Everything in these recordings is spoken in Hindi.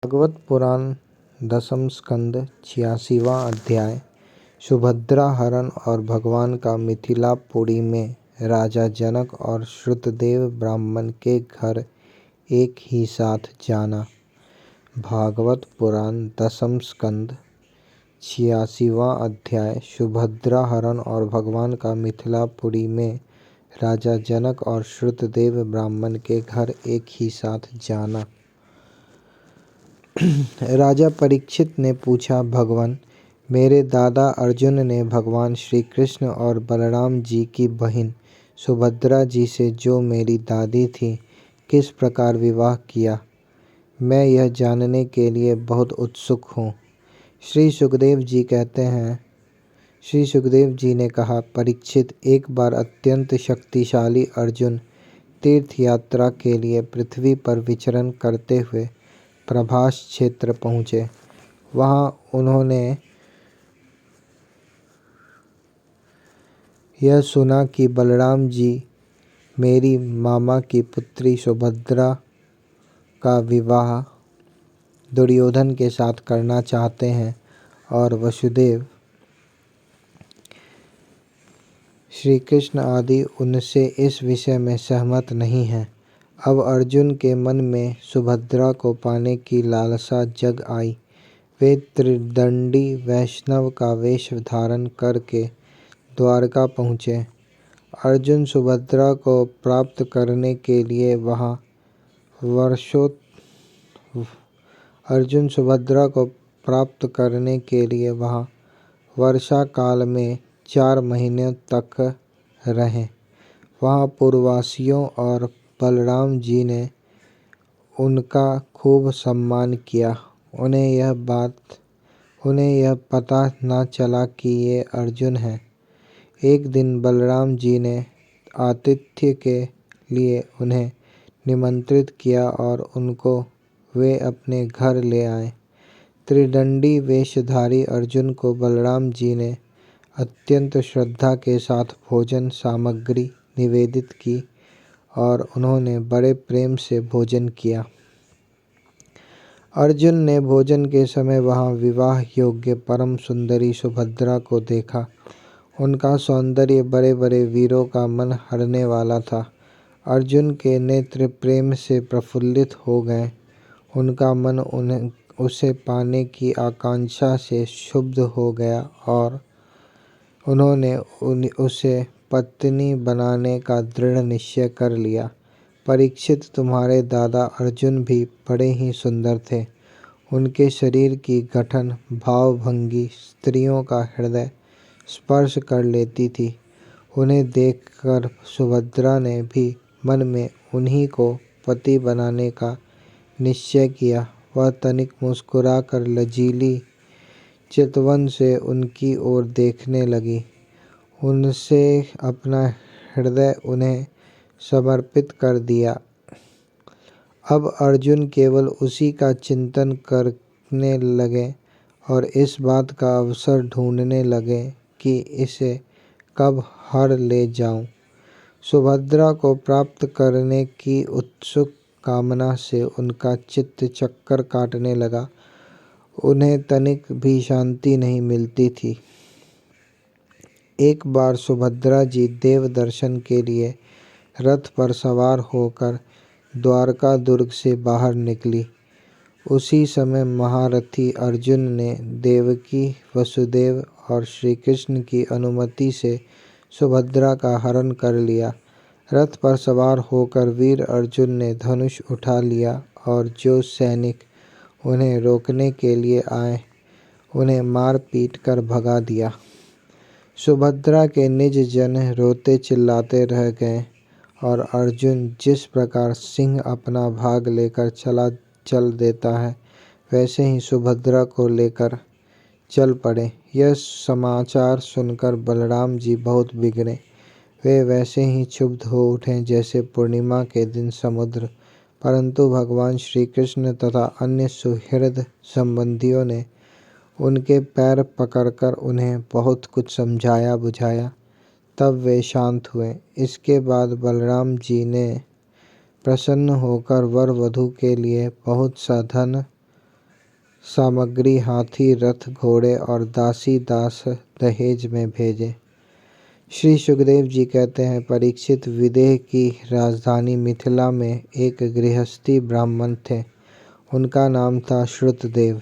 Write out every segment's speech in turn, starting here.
भागवत पुराण दसम स्कंद 86वां अध्याय। सुभद्रा हरण और भगवान का मिथिलापुरी में राजा जनक और श्रुतदेव ब्राह्मण के घर एक ही साथ जाना। भागवत पुराण दसम स्कंद 86वां अध्याय। सुभद्रा हरण और भगवान का मिथिलापुरी में राजा जनक और श्रुतदेव ब्राह्मण के घर एक ही साथ जाना। राजा परीक्षित ने पूछा, भगवान, मेरे दादा अर्जुन ने भगवान श्री कृष्ण और बलराम जी की बहन सुभद्रा जी से, जो मेरी दादी थी, किस प्रकार विवाह किया? मैं यह जानने के लिए बहुत उत्सुक हूँ। श्री सुखदेव जी कहते हैं, श्री सुखदेव जी ने कहा, परीक्षित, एक बार अत्यंत शक्तिशाली अर्जुन तीर्थ यात्रा के लिए पृथ्वी पर विचरण करते हुए प्रभास क्षेत्र पहुँचे। वहाँ उन्होंने यह सुना कि बलराम जी मेरी मामा की पुत्री सुभद्रा का विवाह दुर्योधन के साथ करना चाहते हैं और वसुदेव, श्री कृष्ण आदि उनसे इस विषय में सहमत नहीं हैं। अब अर्जुन के मन में सुभद्रा को पाने की लालसा जग आई। वे त्रिदंडी वैष्णव का वेश धारण करके द्वारका पहुँचे। अर्जुन सुभद्रा को प्राप्त करने के लिए वहाँ वर्षा काल में 4 महीने तक रहे। वहाँ पुरवासियों और बलराम जी ने उनका खूब सम्मान किया। उन्हें यह पता न चला कि ये अर्जुन हैं। एक दिन बलराम जी ने आतिथ्य के लिए उन्हें निमंत्रित किया और उनको वे अपने घर ले आए। त्रिदंडी वेशधारी अर्जुन को बलराम जी ने अत्यंत श्रद्धा के साथ भोजन सामग्री निवेदित की और उन्होंने बड़े प्रेम से भोजन किया। अर्जुन ने भोजन के समय वहाँ विवाह योग्य परम सुंदरी सुभद्रा को देखा। उनका सौंदर्य बड़े बड़े वीरों का मन हरने वाला था। अर्जुन के नेत्र प्रेम से प्रफुल्लित हो गए। उनका मन उसे पाने की आकांक्षा से क्षुब्ध हो गया और उन्होंने उसे पत्नी बनाने का दृढ़ निश्चय कर लिया। परीक्षित, तुम्हारे दादा अर्जुन भी बड़े ही सुंदर थे। उनके शरीर की गठन भावभंगी स्त्रियों का हृदय स्पर्श कर लेती थी। उन्हें देखकर सुभद्रा ने भी मन में उन्हीं को पति बनाने का निश्चय किया। वह तनिक मुस्कुरा कर लजीली चितवन से उनकी ओर देखने लगी। उनसे अपना हृदय उन्हें समर्पित कर दिया। अब अर्जुन केवल उसी का चिंतन करने लगे और इस बात का अवसर ढूंढने लगे कि इसे कब हर ले जाऊं। सुभद्रा को प्राप्त करने की उत्सुक कामना से उनका चित्त चक्कर काटने लगा। उन्हें तनिक भी शांति नहीं मिलती थी। एक बार सुभद्रा जी देव दर्शन के लिए रथ पर सवार होकर द्वारका दुर्ग से बाहर निकली। उसी समय महारथी अर्जुन ने देवकी, वसुदेव और श्री कृष्ण की अनुमति से सुभद्रा का हरण कर लिया। रथ पर सवार होकर वीर अर्जुन ने धनुष उठा लिया और जो सैनिक उन्हें रोकने के लिए आए, उन्हें मार पीट कर भगा दिया। सुभद्रा के निज जन रोते चिल्लाते रह गए और अर्जुन जिस प्रकार सिंह अपना भाग लेकर चल देता है, वैसे ही सुभद्रा को लेकर चल पड़े। यह समाचार सुनकर बलराम जी बहुत बिगड़े। वे वैसे ही क्षुब्ध हो उठे जैसे पूर्णिमा के दिन समुद्र। परंतु भगवान श्री कृष्ण तथा अन्य सुहृद संबंधियों ने उनके पैर पकड़कर उन्हें बहुत कुछ समझाया बुझाया। तब वे शांत हुए। इसके बाद बलराम जी ने प्रसन्न होकर वर वधू के लिए बहुत सा धन सामग्री हाथी रथ घोड़े और दासी दास दहेज में भेजे। श्री सुखदेव जी कहते हैं, परीक्षित, विदेह की राजधानी मिथिला में एक गृहस्थी ब्राह्मण थे। उनका नाम था श्रुतदेव।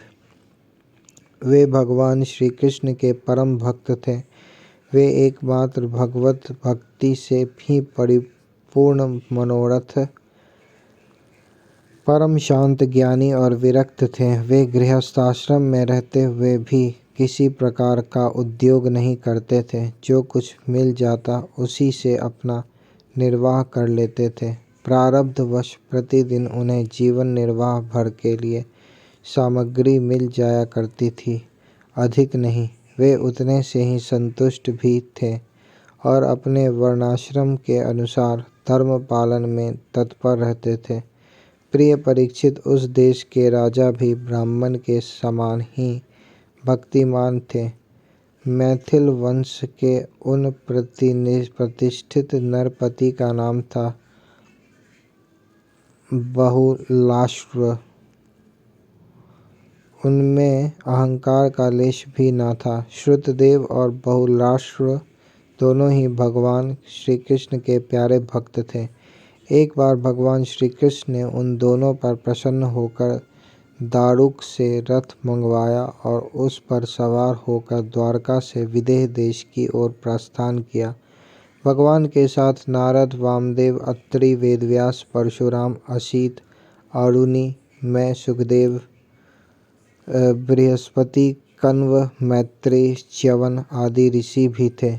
वे भगवान श्री कृष्ण के परम भक्त थे। वे एकमात्र भगवत भक्ति से ही परिपूर्ण मनोरथ, परम शांत, ज्ञानी और विरक्त थे। वे गृहस्थाश्रम में रहते हुए भी किसी प्रकार का उद्योग नहीं करते थे। जो कुछ मिल जाता उसी से अपना निर्वाह कर लेते थे। प्रारब्धवश प्रतिदिन उन्हें जीवन निर्वाह भर के लिए सामग्री मिल जाया करती थी, अधिक नहीं। वे उतने से ही संतुष्ट भी थे और अपने वर्णाश्रम के अनुसार धर्म पालन में तत्पर रहते थे। प्रिय परीक्षित, उस देश के राजा भी ब्राह्मण के समान ही भक्तिमान थे। मैथिल वंश के उन प्रतिष्ठित नरपति का नाम था बहुलाश्व। उनमें अहंकार का लेश भी न था। श्रुतदेव और बहुलाश्व दोनों ही भगवान श्री कृष्ण के प्यारे भक्त थे। एक बार भगवान श्री कृष्ण ने उन दोनों पर प्रसन्न होकर दारुक से रथ मंगवाया और उस पर सवार होकर द्वारका से विदेह देश की ओर प्रस्थान किया। भगवान के साथ नारद, वामदेव, अत्रि, वेदव्यास, परशुराम, असित, अरुणि, मैं, सुखदेव, बृहस्पति, कण्व, मैत्रेय, च्यवन आदि ऋषि भी थे।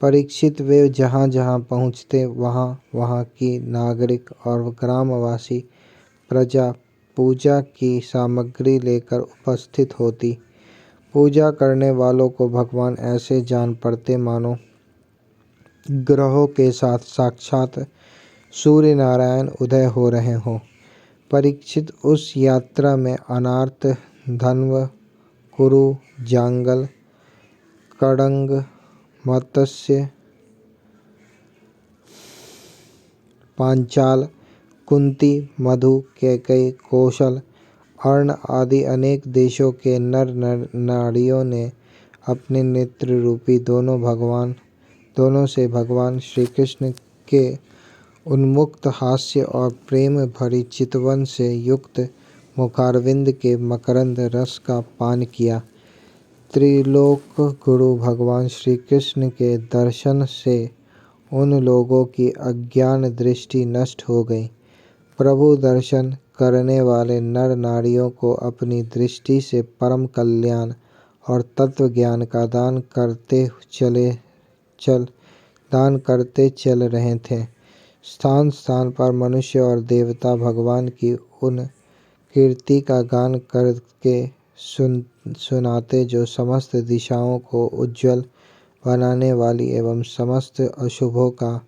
परीक्षित, वे जहाँ जहाँ पहुँचते वहाँ वहाँ की नागरिक और ग्रामवासी प्रजा पूजा की सामग्री लेकर उपस्थित होती। पूजा करने वालों को भगवान ऐसे जान पड़ते मानो ग्रहों के साथ साक्षात सूर्य नारायण उदय हो रहे हों। परीक्षित, उस यात्रा में अनार्त, धन्व, कुरु, जांगल, कड़ंग, मत्स्य, पांचाल, कुंती, मधु, कैकई, कौशल, अर्ण आदि अनेक देशों के नर नारियों ने अपने नेत्र रूपी दोनों से भगवान श्री कृष्ण के उन्मुक्त हास्य और प्रेम भरी चितवन से युक्त मुखारविंद के मकरंद रस का पान किया। त्रिलोक गुरु भगवान श्री कृष्ण के दर्शन से उन लोगों की अज्ञान दृष्टि नष्ट हो गई। प्रभु दर्शन करने वाले नर नारियों को अपनी दृष्टि से परम कल्याण और तत्व ज्ञान का दान करते चल रहे थे। स्थान स्थान पर मनुष्य और देवता भगवान की उन कीर्ति का गान करके सुनाते जो समस्त दिशाओं को उज्ज्वल बनाने वाली एवं समस्त अशुभों का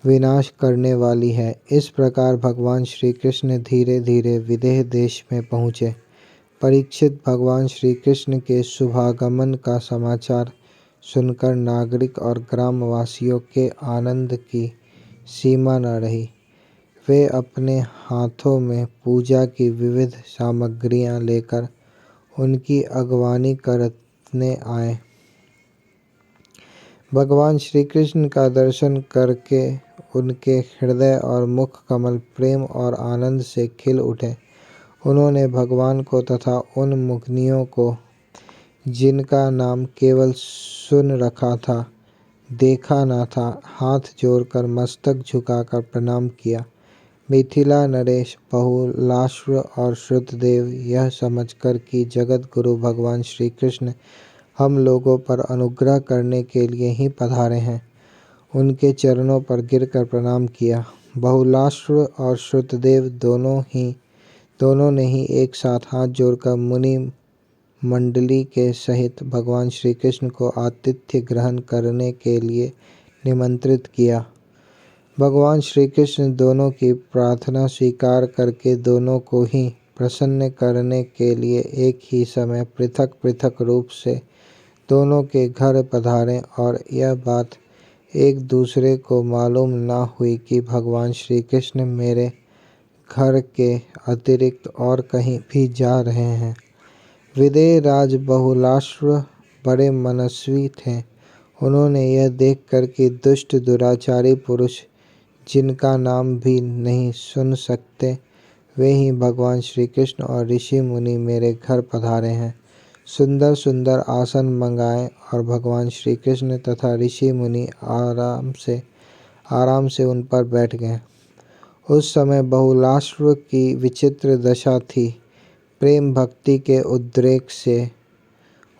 विनाश करने वाली है। इस प्रकार भगवान श्री कृष्ण धीरे धीरे विदेह देश में पहुँचे। परीक्षित, भगवान श्री कृष्ण के शुभागमन का समाचार सुनकर नागरिक और ग्रामवासियों के आनंद की सीमा न रही। वे अपने हाथों में पूजा की विविध सामग्रियां लेकर उनकी अगवानी करने आए। भगवान श्री कृष्ण का दर्शन करके उनके हृदय और मुख कमल प्रेम और आनंद से खिल उठे। उन्होंने भगवान को तथा उन मुनियों को, जिनका नाम केवल सुन रखा था, देखा न था, हाथ जोड़कर मस्तक झुकाकर प्रणाम किया। मिथिला नरेश, बहुलाश्व और श्रुतदेव यह समझकर कि जगत गुरु भगवान श्री कृष्ण हम लोगों पर अनुग्रह करने के लिए ही पधारे हैं, उनके चरणों पर गिरकर प्रणाम किया। बहुलाश्व और श्रुतदेव दोनों ने ही एक साथ हाथ जोड़कर मुनि मंडली के सहित भगवान श्री कृष्ण को आतिथ्य ग्रहण करने के लिए निमंत्रित किया। भगवान श्री कृष्ण दोनों की प्रार्थना स्वीकार करके दोनों को ही प्रसन्न करने के लिए एक ही समय पृथक पृथक रूप से दोनों के घर पधारे और यह बात एक दूसरे को मालूम न हुई कि भगवान श्री कृष्ण मेरे घर के अतिरिक्त और कहीं भी जा रहे हैं। विदेह राज बहुलाश्व बड़े मनस्वी थे। उन्होंने यह देखकर कि दुष्ट दुराचारी पुरुष जिनका नाम भी नहीं सुन सकते, वे ही भगवान श्री कृष्ण और ऋषि मुनि मेरे घर पधारे हैं, सुंदर सुंदर आसन मंगाए और भगवान श्री कृष्ण तथा ऋषि मुनि आराम से उन पर बैठ गए। उस समय बहुलाश्व की विचित्र दशा थी। प्रेम भक्ति के उद्रेक से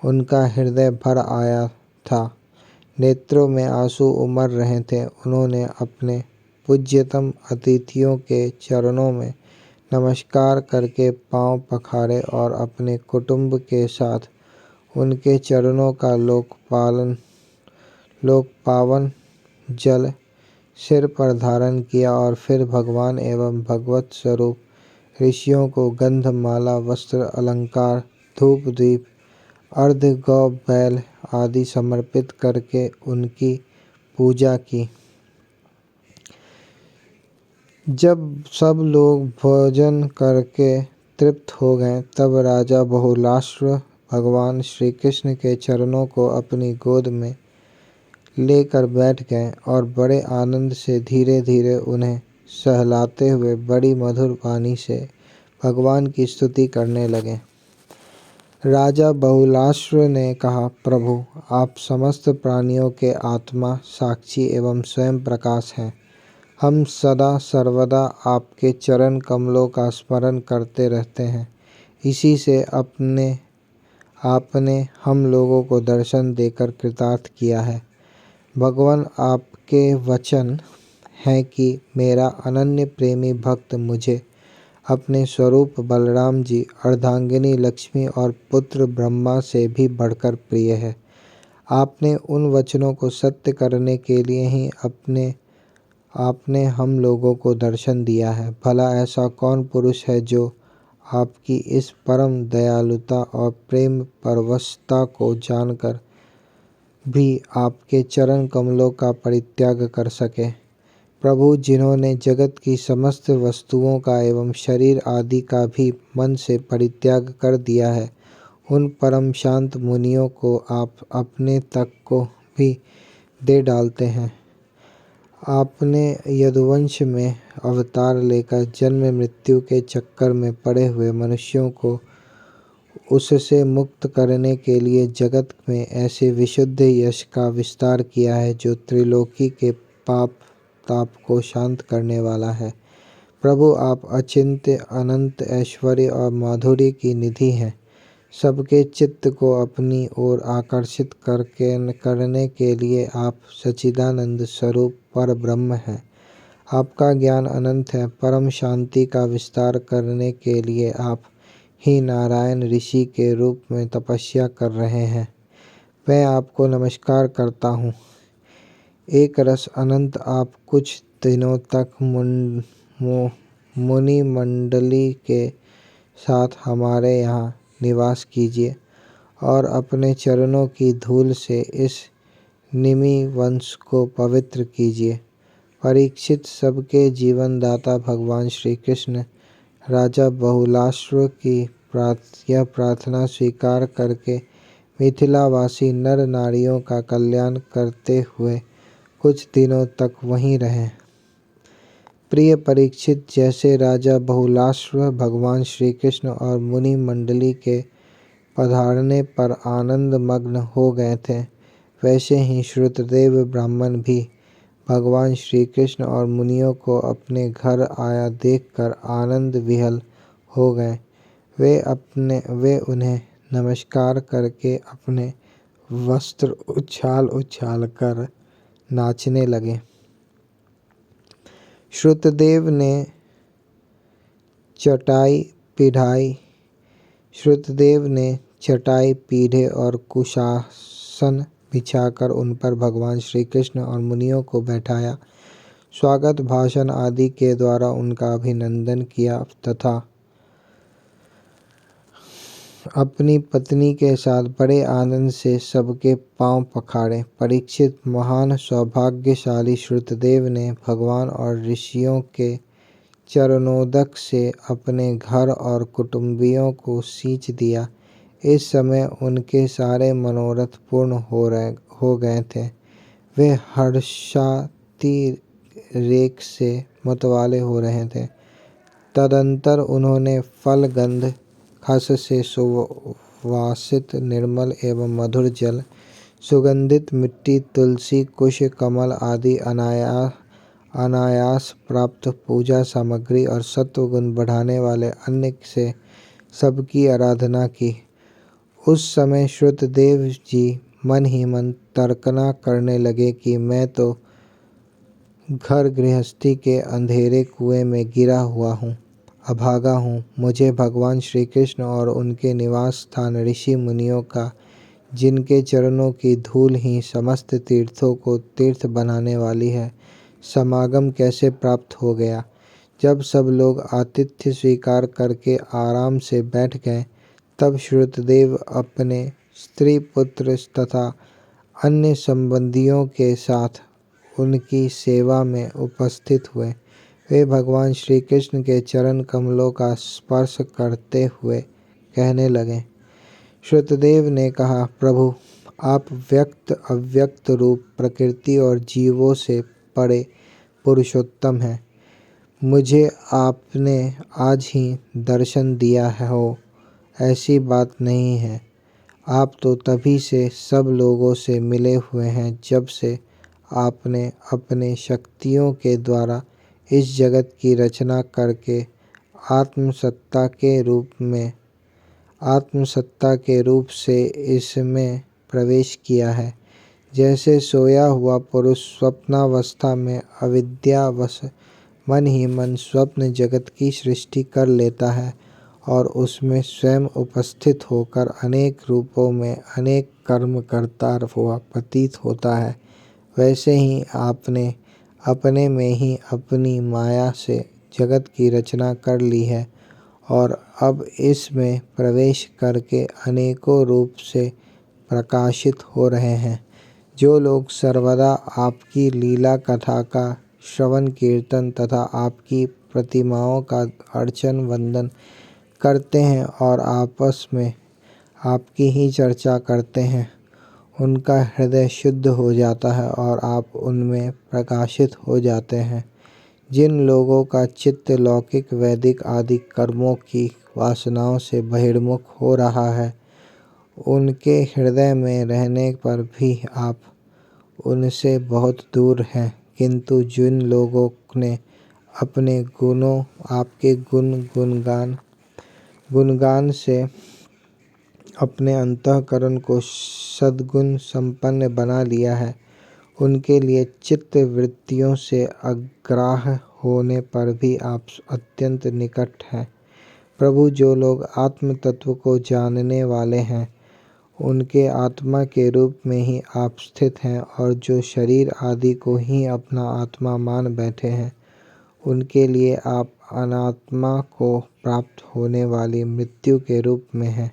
उनका हृदय भर आया था, नेत्रों में आंसू उमड़ रहे थे। उन्होंने अपने पूज्यतम अतिथियों के चरणों में नमस्कार करके पांव पखारे और अपने कुटुंब के साथ उनके चरणों का लोक पावन जल सिर पर धारण किया और फिर भगवान एवं भगवत स्वरूप ऋषियों को गंधमाला, वस्त्र, अलंकार, धूप, दीप, अर्ध गौ बैल आदि समर्पित करके उनकी पूजा की। जब सब लोग भोजन करके तृप्त हो गए, तब राजा बहुलाश्व भगवान श्री कृष्ण के चरणों को अपनी गोद में लेकर बैठ गए और बड़े आनंद से धीरे धीरे उन्हें सहलाते हुए बड़ी मधुर वाणी से भगवान की स्तुति करने लगे। राजा बहुलाश्व ने कहा, प्रभु, आप समस्त प्राणियों के आत्मा, साक्षी एवं स्वयं प्रकाश हैं। हम सदा सर्वदा आपके चरण कमलों का स्मरण करते रहते हैं। इसी से आपने हम लोगों को दर्शन देकर कृतार्थ किया है। भगवान, आपके वचन है कि मेरा अनन्य प्रेमी भक्त मुझे अपने स्वरूप बलराम जी, अर्धांगिनी लक्ष्मी और पुत्र ब्रह्मा से भी बढ़कर प्रिय है। आपने उन वचनों को सत्य करने के लिए ही आपने हम लोगों को दर्शन दिया है। भला ऐसा कौन पुरुष है जो आपकी इस परम दयालुता और प्रेम परवशता को जानकर भी आपके चरण कमलों का परित्याग कर सके। प्रभु, जिन्होंने जगत की समस्त वस्तुओं का एवं शरीर आदि का भी मन से परित्याग कर दिया है, उन परम शांत मुनियों को आप अपने तक को भी दे डालते हैं। आपने यदुवंश में अवतार लेकर जन्म मृत्यु के चक्कर में पड़े हुए मनुष्यों को उससे मुक्त करने के लिए जगत में ऐसे विशुद्ध यश का विस्तार किया है जो त्रिलोकी के पाप ताप को शांत करने वाला है। प्रभु, आप अचिंत्य अनंत ऐश्वर्य और माधुर्य की निधि हैं। सबके चित्त को अपनी ओर आकर्षित करने के लिए आप सच्चिदानंद स्वरूप पर ब्रह्म हैं। आपका ज्ञान अनंत है। परम शांति का विस्तार करने के लिए आप ही नारायण ऋषि के रूप में तपस्या कर रहे हैं। मैं आपको नमस्कार करता हूँ। एक रस अनंत, आप कुछ दिनों तक मुनि मंडली के साथ हमारे यहाँ निवास कीजिए और अपने चरणों की धूल से इस निमि वंश को पवित्र कीजिए। परीक्षित, सबके जीवन दाता भगवान श्री कृष्ण राजा बहुलाश्व की यह प्रार्थना स्वीकार करके मिथिलावासी नर नारियों का कल्याण करते हुए कुछ दिनों तक वहीं रहे। प्रिय परीक्षित, जैसे राजा बहुलाश्व भगवान श्री कृष्ण और मुनि मंडली के पधारने पर आनंद मग्न हो गए थे, वैसे ही श्रुतदेव ब्राह्मण भी भगवान श्री कृष्ण और मुनियों को अपने घर आया देखकर आनंद विह्वल हो गए। वे उन्हें नमस्कार करके अपने वस्त्र उछाल कर नाचने लगे। श्रुतदेव ने चटाई पीढ़े और कुशासन बिछाकर उन पर भगवान श्री कृष्ण और मुनियों को बैठाया, स्वागत भाषण आदि के द्वारा उनका अभिनंदन किया तथा अपनी पत्नी के साथ बड़े आनंद से सबके पांव पखारे। परीक्षित, महान सौभाग्यशाली श्रुतदेव ने भगवान और ऋषियों के चरणोदक से अपने घर और कुटुंबियों को सींच दिया। इस समय उनके सारे मनोरथ पूर्ण हो गए थे। वे हर्षातिरेक से मतवाले हो रहे थे। तदंतर उन्होंने फल, गंध, खस से सुवासित निर्मल एवं मधुर जल, सुगंधित मिट्टी, तुलसी, कुश, कमल आदि अनायास प्राप्त पूजा सामग्री और सत्व गुण बढ़ाने वाले अन्न से सबकी आराधना की। उस समय श्रुतदेव जी मन ही मन तर्कना करने लगे कि मैं तो घर गृहस्थी के अंधेरे कुएं में गिरा हुआ हूँ, अभागा हूँ। मुझे भगवान श्री कृष्ण और उनके निवास स्थान ऋषि मुनियों का, जिनके चरणों की धूल ही समस्त तीर्थों को तीर्थ बनाने वाली है, समागम कैसे प्राप्त हो गया। जब सब लोग आतिथ्य स्वीकार करके आराम से बैठ गए, तब श्रुतदेव अपने स्त्री पुत्र तथा अन्य संबंधियों के साथ उनकी सेवा में उपस्थित हुए। वे भगवान श्री कृष्ण के चरण कमलों का स्पर्श करते हुए कहने लगे। श्रुतदेव ने कहा, प्रभु, आप व्यक्त अव्यक्त रूप प्रकृति और जीवों से परे पुरुषोत्तम हैं। मुझे आपने आज ही दर्शन दिया है हो, ऐसी बात नहीं है। आप तो तभी से सब लोगों से मिले हुए हैं जब से आपने अपने शक्तियों के द्वारा इस जगत की रचना करके आत्मसत्ता के रूप से इसमें प्रवेश किया है। जैसे सोया हुआ पुरुष स्वप्नावस्था में अविद्यावश मन ही मन स्वप्न जगत की सृष्टि कर लेता है और उसमें स्वयं उपस्थित होकर अनेक रूपों में अनेक कर्म करता हुआ प्रतीत होता है, वैसे ही आपने अपने में ही अपनी माया से जगत की रचना कर ली है और अब इसमें प्रवेश करके अनेकों रूप से प्रकाशित हो रहे हैं। जो लोग सर्वदा आपकी लीला कथा का श्रवण कीर्तन तथा आपकी प्रतिमाओं का अर्चन वंदन करते हैं और आपस में आपकी ही चर्चा करते हैं, उनका हृदय शुद्ध हो जाता है और आप उनमें प्रकाशित हो जाते हैं। जिन लोगों का चित्त लौकिक वैदिक आदि कर्मों की वासनाओं से बहिर्मुख हो रहा है, उनके हृदय में रहने पर भी आप उनसे बहुत दूर हैं। किंतु जिन लोगों ने अपने गुणों आपके गुणगान से अपने अंतःकरण को सद्गुण संपन्न बना लिया है, उनके लिए चित्त वृत्तियों से अग्राह्य होने पर भी आप अत्यंत निकट हैं। प्रभु, जो लोग आत्म तत्व को जानने वाले हैं, उनके आत्मा के रूप में ही आप स्थित हैं और जो शरीर आदि को ही अपना आत्मा मान बैठे हैं, उनके लिए आप अनात्मा को प्राप्त होने वाली मृत्यु के रूप में हैं।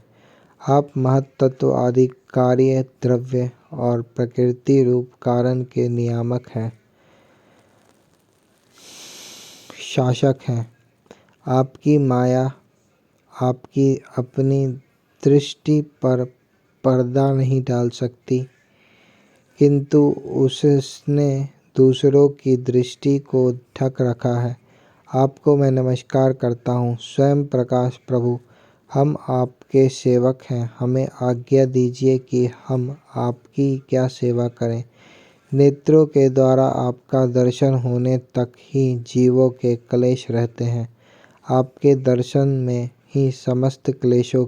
आप महत्तत्व आदि कार्य, द्रव्य और प्रकृति रूप कारण के नियामक हैं, शासक हैं। आपकी माया आपकी अपनी दृष्टि पर पर्दा नहीं डाल सकती, किंतु उसने दूसरों की दृष्टि को ढक रखा है। आपको मैं नमस्कार करता हूँ, स्वयं प्रकाश प्रभु। हम आपके सेवक हैं, हमें आज्ञा दीजिए कि हम आपकी क्या सेवा करें। नेत्रों के द्वारा आपका दर्शन होने तक ही जीवों के क्लेश रहते हैं। आपके दर्शन में ही समस्त क्लेशों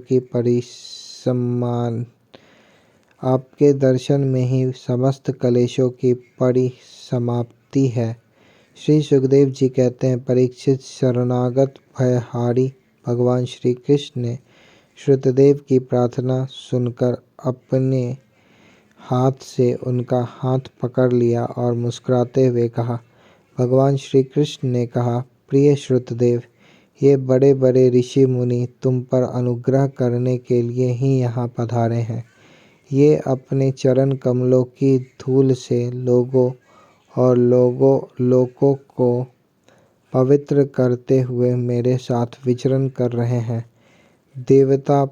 की परिसमाप्ति है। श्री सुखदेव जी कहते हैं, परीक्षित, शरणागत भयहारी भगवान श्री कृष्ण ने श्रुतदेव की प्रार्थना सुनकर अपने हाथ से उनका हाथ पकड़ लिया और मुस्कुराते हुए कहा। भगवान श्री कृष्ण ने कहा, प्रिय श्रुतदेव, ये बड़े बड़े ऋषि मुनि तुम पर अनुग्रह करने के लिए ही यहाँ पधारे हैं। ये अपने चरण कमलों की धूल से लोगों को पवित्र करते हुए मेरे साथ विचरण कर रहे हैं। देवता,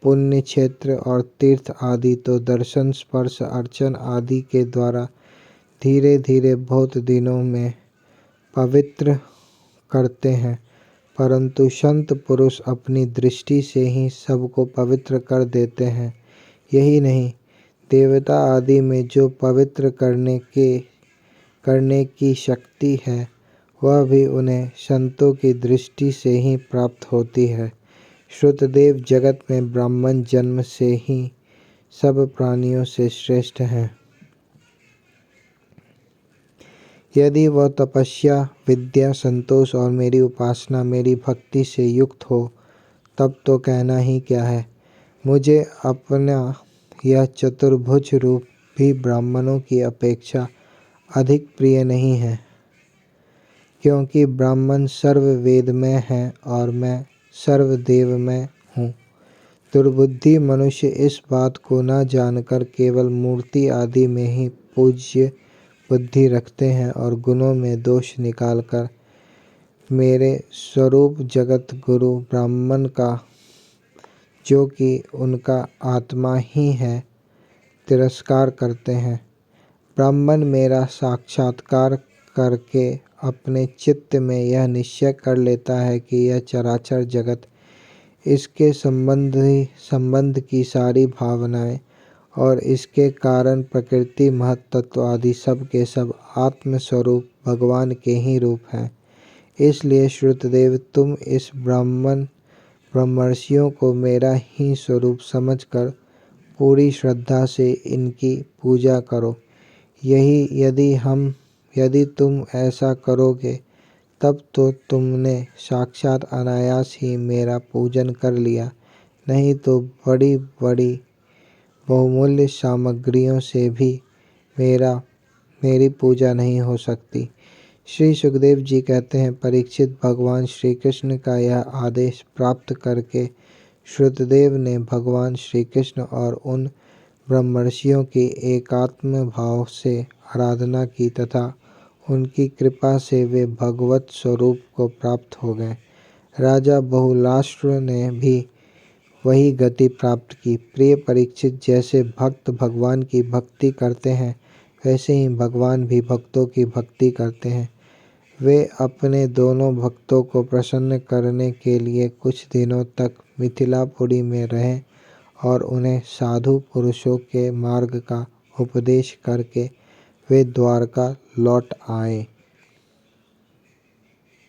पुण्य क्षेत्र और तीर्थ आदि तो दर्शन, स्पर्श, अर्चन आदि के द्वारा धीरे धीरे बहुत दिनों में पवित्र करते हैं, परंतु संत पुरुष अपनी दृष्टि से ही सबको पवित्र कर देते हैं। यही नहीं, देवता आदि में जो पवित्र करने की शक्ति है, वह भी उन्हें संतों की दृष्टि से ही प्राप्त होती है। श्रुतदेव जगत में ब्राह्मण जन्म से ही सब प्राणियों से श्रेष्ठ हैं। यदि वह तपस्या, विद्या, संतोष और मेरी उपासना, मेरी भक्ति से युक्त हो, तब तो कहना ही क्या है। मुझे अपना यह चतुर्भुज रूप भी ब्राह्मणों की अपेक्षा अधिक प्रिय नहीं है, क्योंकि ब्राह्मण सर्ववेदमय हैं और मैं सर्वदेवमय हूँ। दुर्बुद्धि मनुष्य इस बात को न जानकर केवल मूर्ति आदि में ही पूज्य बुद्धि रखते हैं और गुणों में दोष निकालकर मेरे स्वरूप जगत गुरु ब्राह्मण का, जो कि उनका आत्मा ही है, तिरस्कार करते हैं। ब्राह्मण मेरा साक्षात्कार करके अपने चित्त में यह निश्चय कर लेता है कि यह चराचर जगत, इसके संबंध की सारी भावनाएं और इसके कारण प्रकृति, महत्त्व आदि सब के सब आत्मस्वरूप भगवान के ही रूप हैं। इसलिए श्रुतदेव, तुम इस ब्रह्मर्षियों को मेरा ही स्वरूप समझकर पूरी श्रद्धा से इनकी पूजा करो। यदि तुम ऐसा करोगे, तब तो तुमने साक्षात अनायास ही मेरा पूजन कर लिया, नहीं तो बड़ी बड़ी बहुमूल्य सामग्रियों से भी मेरी पूजा नहीं हो सकती। श्री सुखदेव जी कहते हैं, परीक्षित, भगवान श्री कृष्ण का यह आदेश प्राप्त करके श्रुतदेव ने भगवान श्री कृष्ण और उन ब्रह्मर्षियों की एकात्म भाव से आराधना की तथा उनकी कृपा से वे भगवत स्वरूप को प्राप्त हो गए। राजा बहुलाश्व ने भी वही गति प्राप्त की। प्रिय परीक्षित, जैसे भक्त भगवान की भक्ति करते हैं, वैसे ही भगवान भी भक्तों की भक्ति करते हैं। वे अपने दोनों भक्तों को प्रसन्न करने के लिए कुछ दिनों तक मिथिलापुरी में रहे और उन्हें साधु पुरुषों के मार्ग का उपदेश करके वे द्वारका लौट आए।